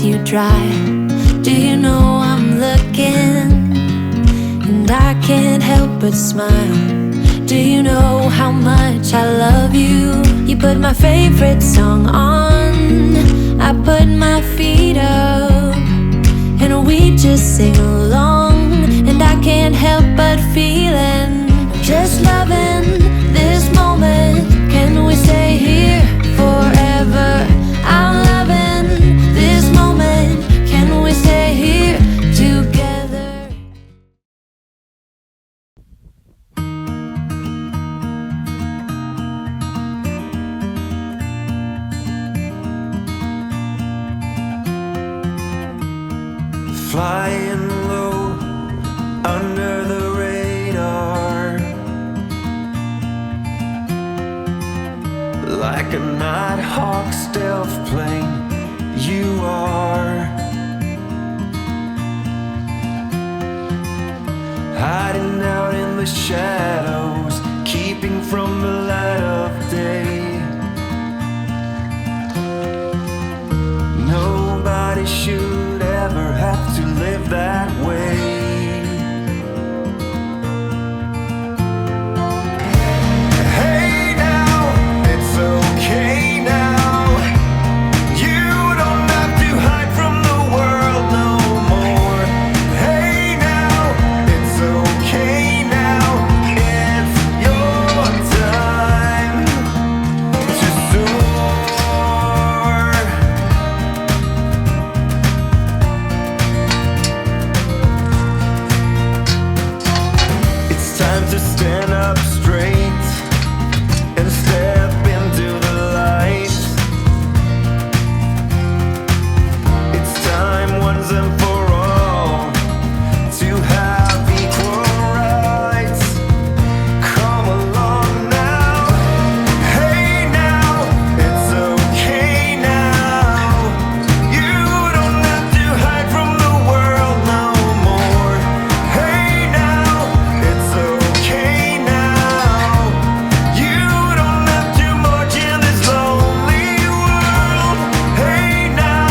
eyes you dry. Do you know I'm looking? And I can't help but smile. Do you know how much I love you? You put my favorite song on, I put my feet up, and we just sing along. And I can't help but feeling, just loving this moment. Can we stay here forever? I'm loving this moment. Can we stay here together? Flying low under the radar, like a nighthawk stealth plane, you are hiding out in the shadows, keeping from the light of day. Nobody should ever have to live that way. Hey now, it's okay now. You don't have to hide from the world no more. Hey now, it's okay now. It's your time to soar. It's time to stand up straight and step into the light. It's time once and for all to have equal rights. Come along now. Hey now, it's okay now. You don't have to hide from the world no more. Hey now, it's okay now. You don't have to march in this lonely world. Hey now,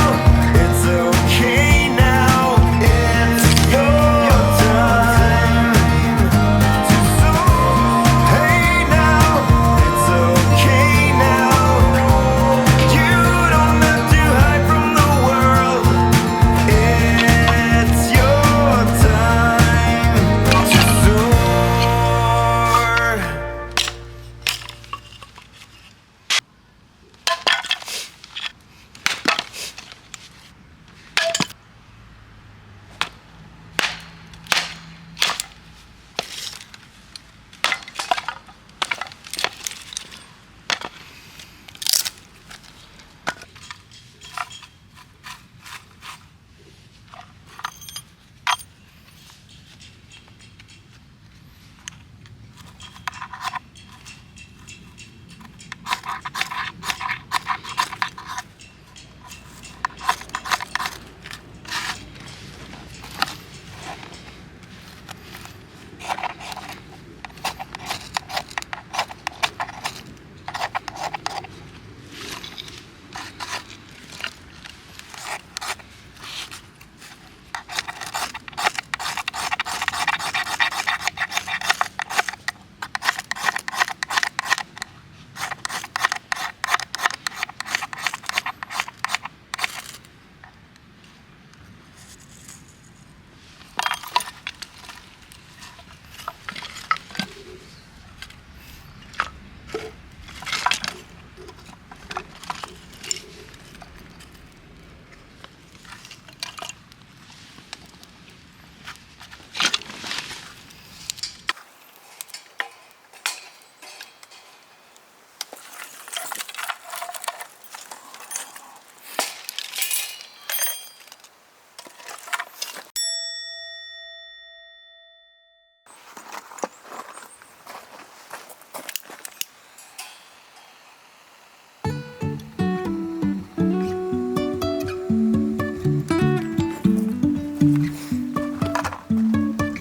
it's okay now. It's your time to soar. Hey now, it's okay now. You don't have to hide from the world. It's your time to soar.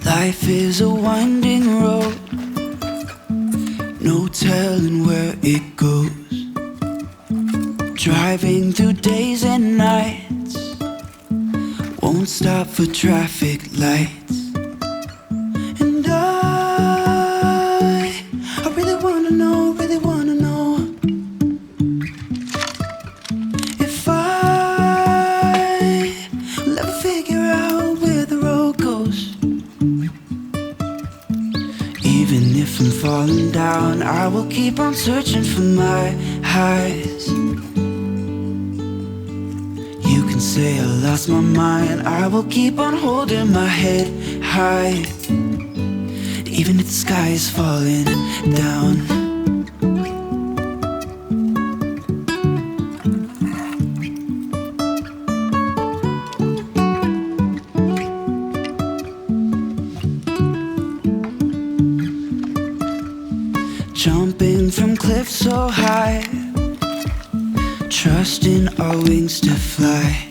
Life is a winding road, no telling where it goes. Driving through days and nights, stop for traffic lights. And I really wanna know, really wanna know if I will ever figure out where the road goes. Even if I'm falling down, I will keep on searching for my highs. You can say I lost my mind, I will keep on holding my head high. Even if the sky is falling down. Jumping from cliffs so high, trusting our wings to fly.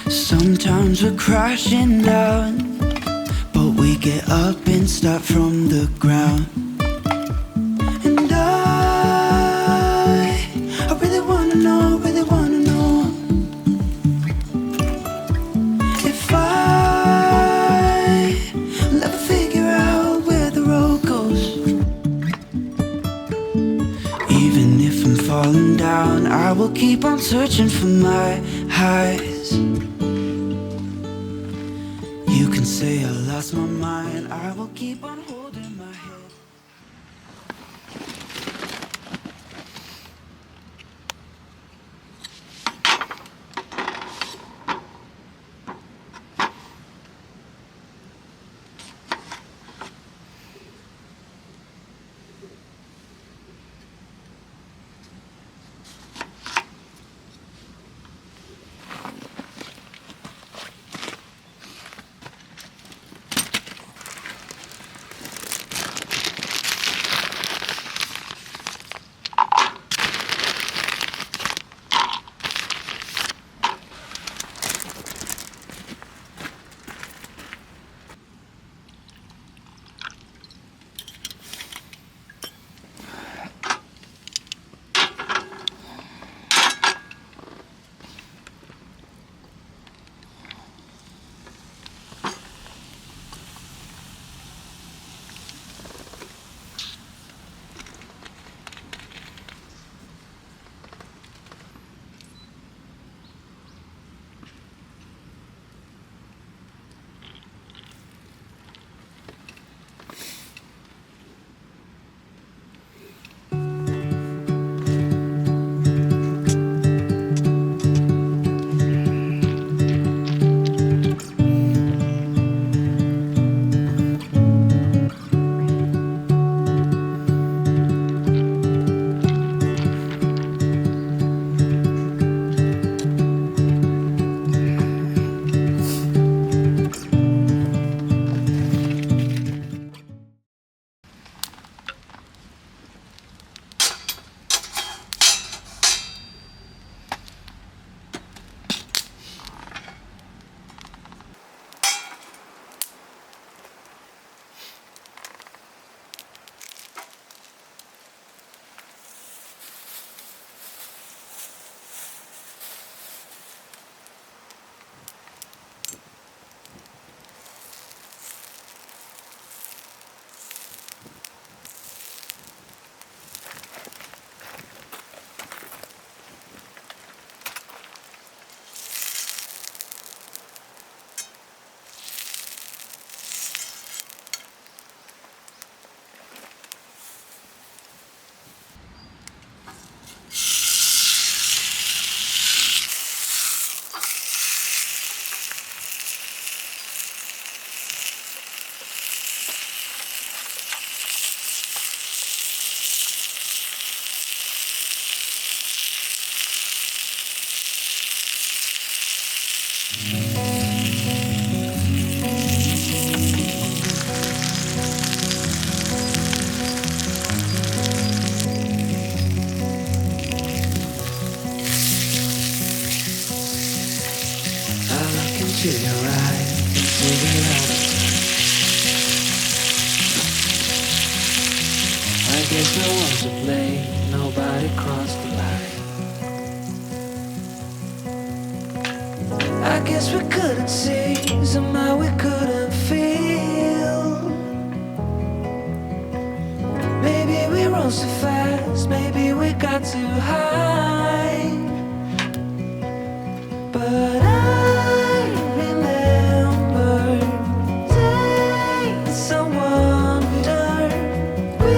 Sometimes we're crashing down, but we get up and start from the ground. And I really wanna know, really wanna know if I will ever figure out where the road goes. Even if I'm falling down, I will keep on searching for my highs. You can say I lost my mind, I will keep on holding my head. to your eyes and figure out. I guess no one's to blame, nobody crossed the line. I guess we couldn't see, somehow we couldn't feel. Maybe we rose too fast, maybe we got too high. But I remember days I wonder we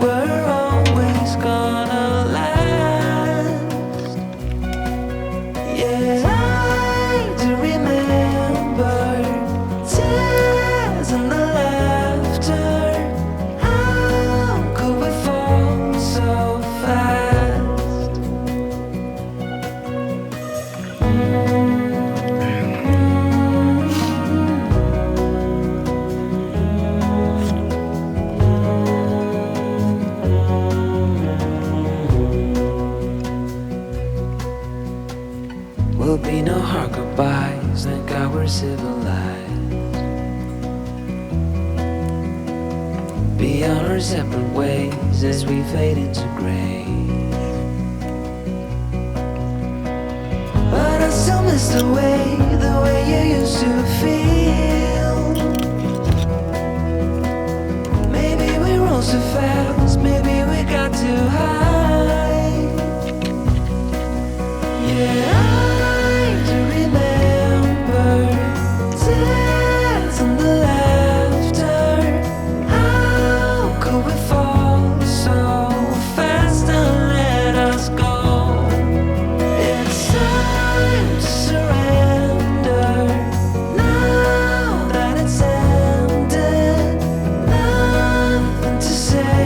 were always gonna last. Yeah, I do remember tears and the laughter. How could we fall so fast? Will be no hard goodbyes, thank God we're civilized. Be on our separate ways as we fade into gray. But I still miss the way you used to feel. Maybe we rose too fast, maybe we got too high. Yeah, I do remember tears and the laughter. How could we fall so fast and let us go? It's time to surrender now that it's ended. Nothing to say,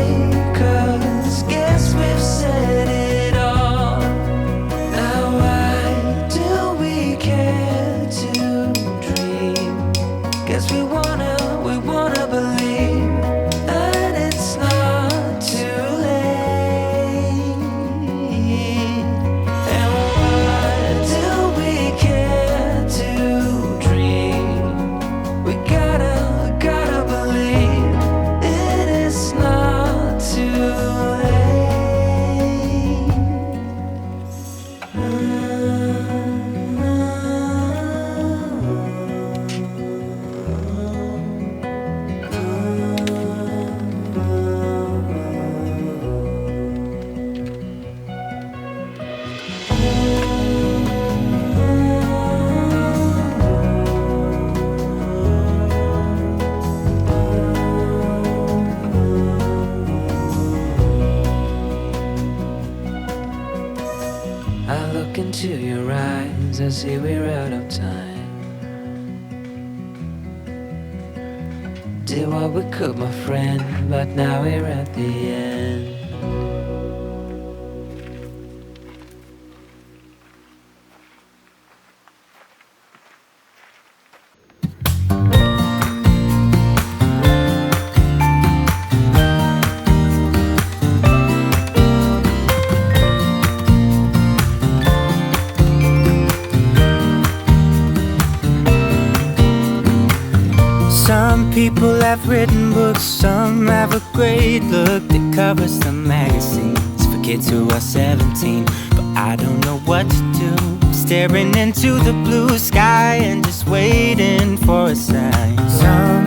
'cause guess we've said it all. Now why do we care to dream? Guess we wanna believe that it's not too late. And why do we care to dream? We gotta believe it is not too I look into your eyes, I see we're out of time. Did what we could, my friend, but now we're at the end. Some people have written books, some have a great look that covers the magazines for kids who are 17. But I don't know what to do, staring into the blue sky and just waiting for a sign. Some